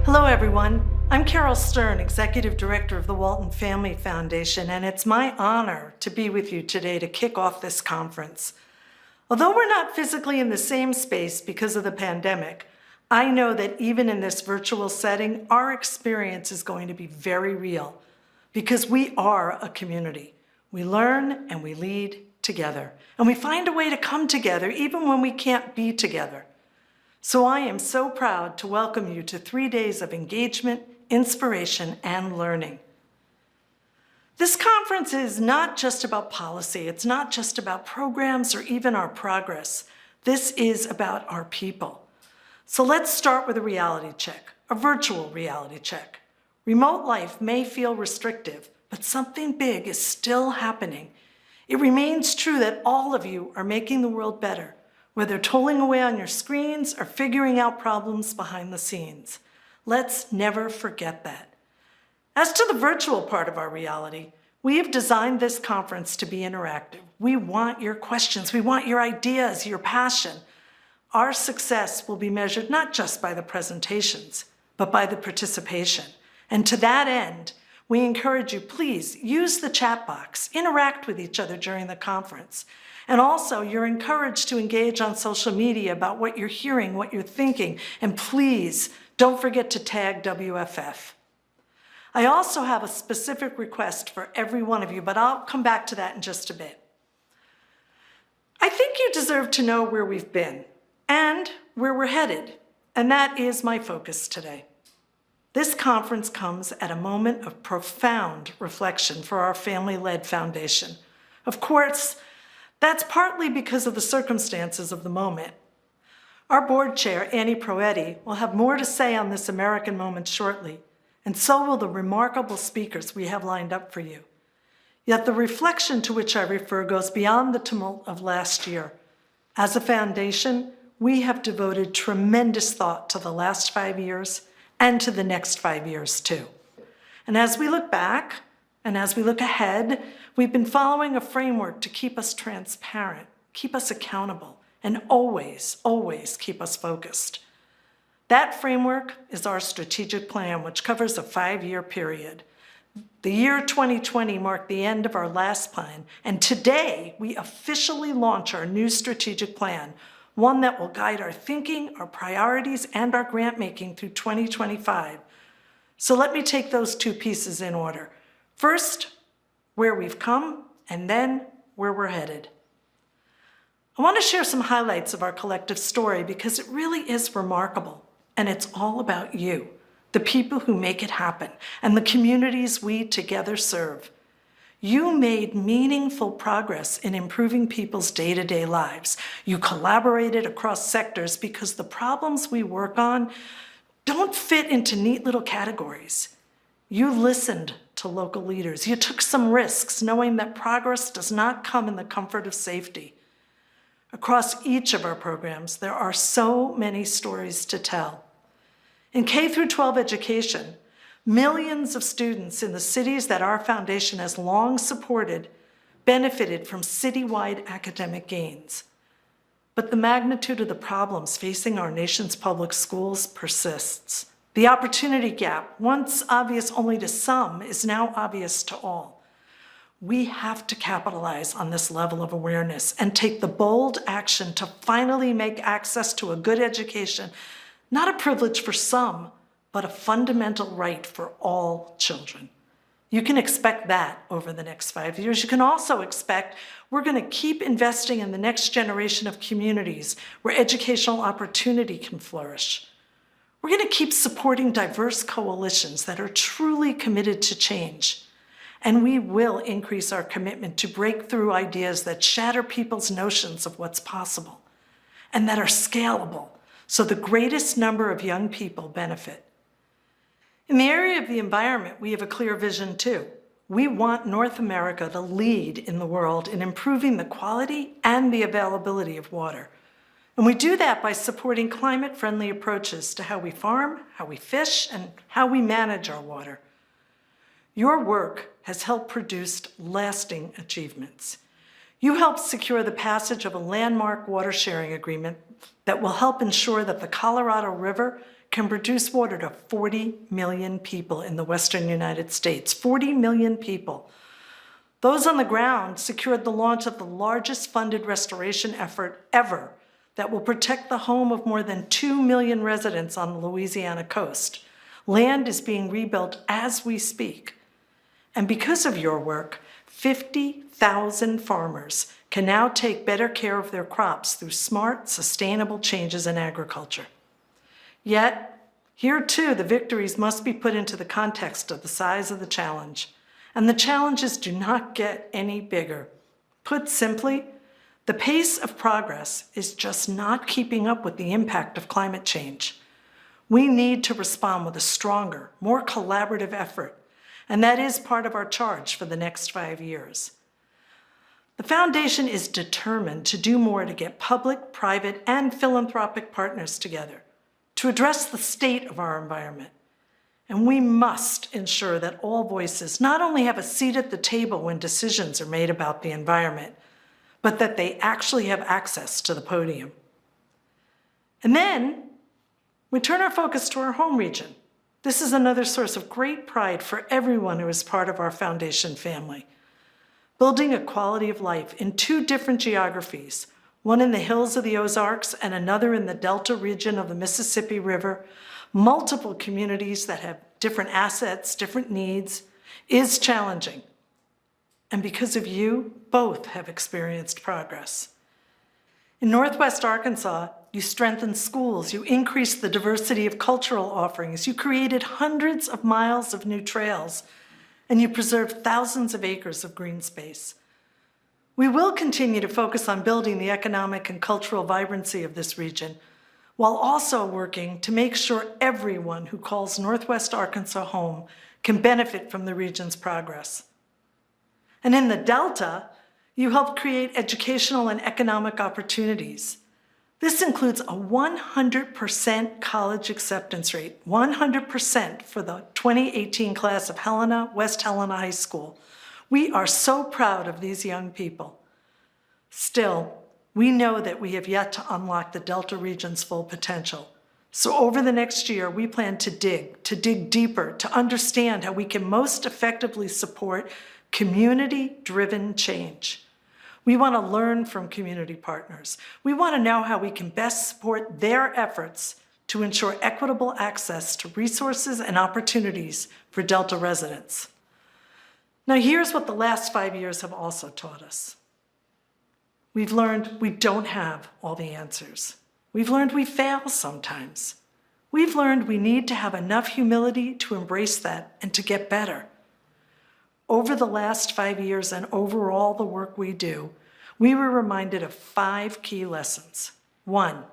Hello, everyone. I'm Carol Stern, Executive Director of the Walton Family Foundation, and it's my honor to be with you today to kick off this conference. Although we're not physically in the same space because of the pandemic, I know that even in this virtual setting, our experience is going to be very real because we are a community. We learn and we lead together, and we find a way to come together even when we can't be together. So I am so proud to welcome you to 3 days of engagement, inspiration, and learning. This conference is not just about policy. It's not just about programs or even our progress. This is about our people. So let's start with a reality check, a virtual reality check. Remote life may feel restrictive, but something big is still happening. It remains true that all of you are making the world better, whether tolling away on your screens or figuring out problems behind the scenes. Let's never forget that. As to the virtual part of our reality, we have designed this conference to be interactive. We want your questions, we want your ideas, your passion. Our success will be measured not just by the presentations, but by the participation. And to that end, we encourage you, please use the chat box, interact with each other during the conference. And also, you're encouraged to engage on social media about what you're hearing, what you're thinking, and please don't forget to tag WFF. I also have a specific request for every one of you, but I'll come back to that in just a bit. I think you deserve to know where we've been and where we're headed, and that is my focus today. This conference comes at a moment of profound reflection for our family-led foundation. Of course, that's partly because of the circumstances of the moment. Our board chair, Annie Proetti, will have more to say on this American moment shortly, and so will the remarkable speakers we have lined up for you. Yet the reflection to which I refer goes beyond the tumult of last year. As a foundation, we have devoted tremendous thought to the last 5 years and to the next 5 years too. And as we look back, and as we look ahead, we've been following a framework to keep us transparent, keep us accountable, and always, always keep us focused. That framework is our strategic plan, which covers a 5-year period. The year 2020 marked the end of our last plan, and today we officially launch our new strategic plan, one that will guide our thinking, our priorities, and our grant making through 2025. So let me take those two pieces in order. First, where we've come, and then where we're headed. I want to share some highlights of our collective story because it really is remarkable, and it's all about you, the people who make it happen, and the communities we together serve. You made meaningful progress in improving people's day-to-day lives. You collaborated across sectors because the problems we work on don't fit into neat little categories. You listened to local leaders. You took some risks, knowing that progress does not come in the comfort of safety. Across each of our programs, there are so many stories to tell. In K-12 education, millions of students in the cities that our foundation has long supported benefited from citywide academic gains. But the magnitude of the problems facing our nation's public schools persists. The opportunity gap, once obvious only to some, is now obvious to all. We have to capitalize on this level of awareness and take the bold action to finally make access to a good education not a privilege for some, but a fundamental right for all children. You can expect that over the next 5 years. You can also expect we're going to keep investing in the next generation of communities where educational opportunity can flourish. We're going to keep supporting diverse coalitions that are truly committed to change. And we will increase our commitment to break through ideas that shatter people's notions of what's possible and that are scalable so the greatest number of young people benefit. In the area of the environment, we have a clear vision too. We want North America to lead in the world in improving the quality and the availability of water. And we do that by supporting climate-friendly approaches to how we farm, how we fish, and how we manage our water. Your work has helped produce lasting achievements. You helped secure the passage of a landmark water sharing agreement that will help ensure that the Colorado River can produce water to 40 million people in the western United States. 40 million people. Those on the ground secured the launch of the largest funded restoration effort ever that will protect the home of more than 2 million residents on the Louisiana coast. Land is being rebuilt as we speak. And because of your work, 50,000 farmers can now take better care of their crops through smart, sustainable changes in agriculture. Yet, here too, the victories must be put into the context of the size of the challenge. And the challenges do not get any bigger. Put simply, the pace of progress is just not keeping up with the impact of climate change. We need to respond with a stronger, more collaborative effort, and that is part of our charge for the next 5 years. The Foundation is determined to do more to get public, private, and philanthropic partners together to address the state of our environment. And we must ensure that all voices not only have a seat at the table when decisions are made about the environment, but that they actually have access to the podium. And then we turn our focus to our home region. This is another source of great pride for everyone who is part of our foundation family. Building a quality of life in 2 different geographies, one in the hills of the Ozarks and another in the Delta region of the Mississippi River, multiple communities that have different assets, different needs, is challenging. And because of you, both have experienced progress. In Northwest Arkansas, you strengthened schools, you increased the diversity of cultural offerings, you created hundreds of miles of new trails, and you preserved thousands of acres of green space. We will continue to focus on building the economic and cultural vibrancy of this region, while also working to make sure everyone who calls Northwest Arkansas home can benefit from the region's progress. And in the Delta, you helped create educational and economic opportunities. This includes a 100% college acceptance rate, 100% for the 2018 class of West Helena High School. We are so proud of these young people. Still, we know that we have yet to unlock the Delta region's full potential. So over the next year, we plan to dig deeper, to understand how we can most effectively support community-driven change. We want to learn from community partners. We want to know how we can best support their efforts to ensure equitable access to resources and opportunities for Delta residents. Now, here's what the last 5 years have also taught us. We've learned we don't have all the answers. We've learned we fail sometimes. We've learned we need to have enough humility to embrace that and to get better. Over the last 5 years and over all the work we do, we were reminded of 5 key lessons. 1,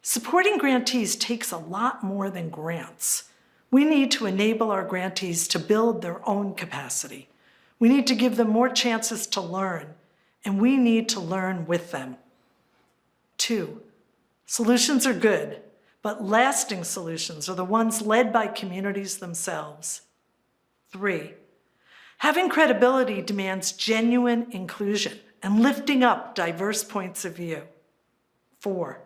supporting grantees takes a lot more than grants. We need to enable our grantees to build their own capacity. We need to give them more chances to learn, and we need to learn with them. 2, solutions are good, but lasting solutions are the ones led by communities themselves. 3, having credibility demands genuine inclusion and lifting up diverse points of view. 4,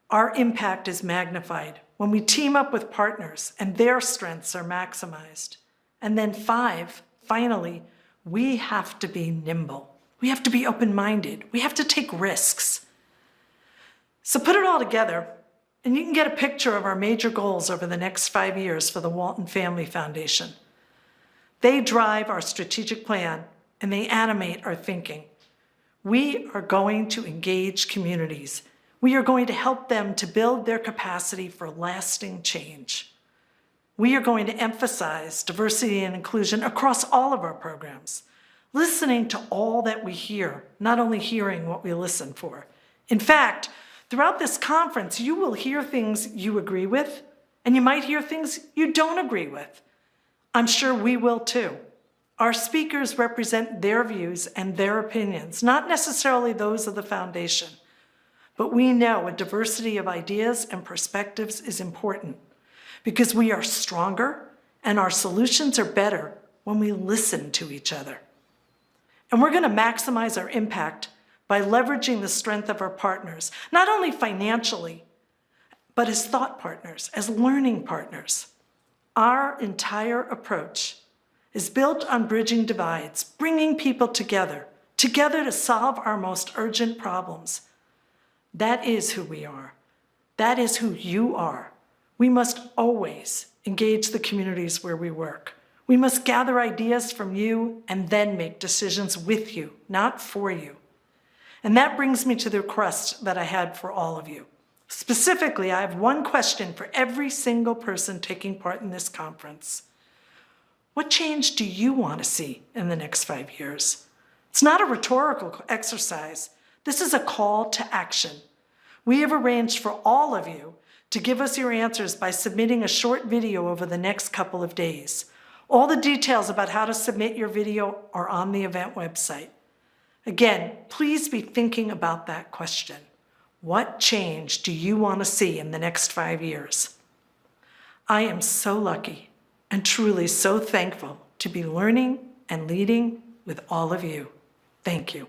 our impact is magnified when we team up with partners and their strengths are maximized. And then 5, finally, we have to be nimble. We have to be open-minded. We have to take risks. So put it all together, and you can get a picture of our major goals over the next 5 years for the Walton Family Foundation. They drive our strategic plan, and they animate our thinking. We are going to engage communities. We are going to help them to build their capacity for lasting change. We are going to emphasize diversity and inclusion across all of our programs, listening to all that we hear, not only hearing what we listen for. In fact, throughout this conference, you will hear things you agree with, and you might hear things you don't agree with. I'm sure we will too. Our speakers represent their views and their opinions, not necessarily those of the foundation. But we know a diversity of ideas and perspectives is important because we are stronger and our solutions are better when we listen to each other. And we're going to maximize our impact by leveraging the strength of our partners, not only financially, but as thought partners, as learning partners. Our entire approach is built on bridging divides, bringing people together to solve our most urgent problems. That is who we are. That is who you are. We must always engage the communities where we work. We must gather ideas from you and then make decisions with you, not for you. And that brings me to the request that I had for all of you. Specifically, I have one question for every single person taking part in this conference. What change do you want to see in the next 5 years? It's not a rhetorical exercise. This is a call to action. We have arranged for all of you to give us your answers by submitting a short video over the next couple of days. All the details about how to submit your video are on the event website. Again, please be thinking about that question. What change do you want to see in the next 5 years? I am so lucky and truly so thankful to be learning and leading with all of you. Thank you.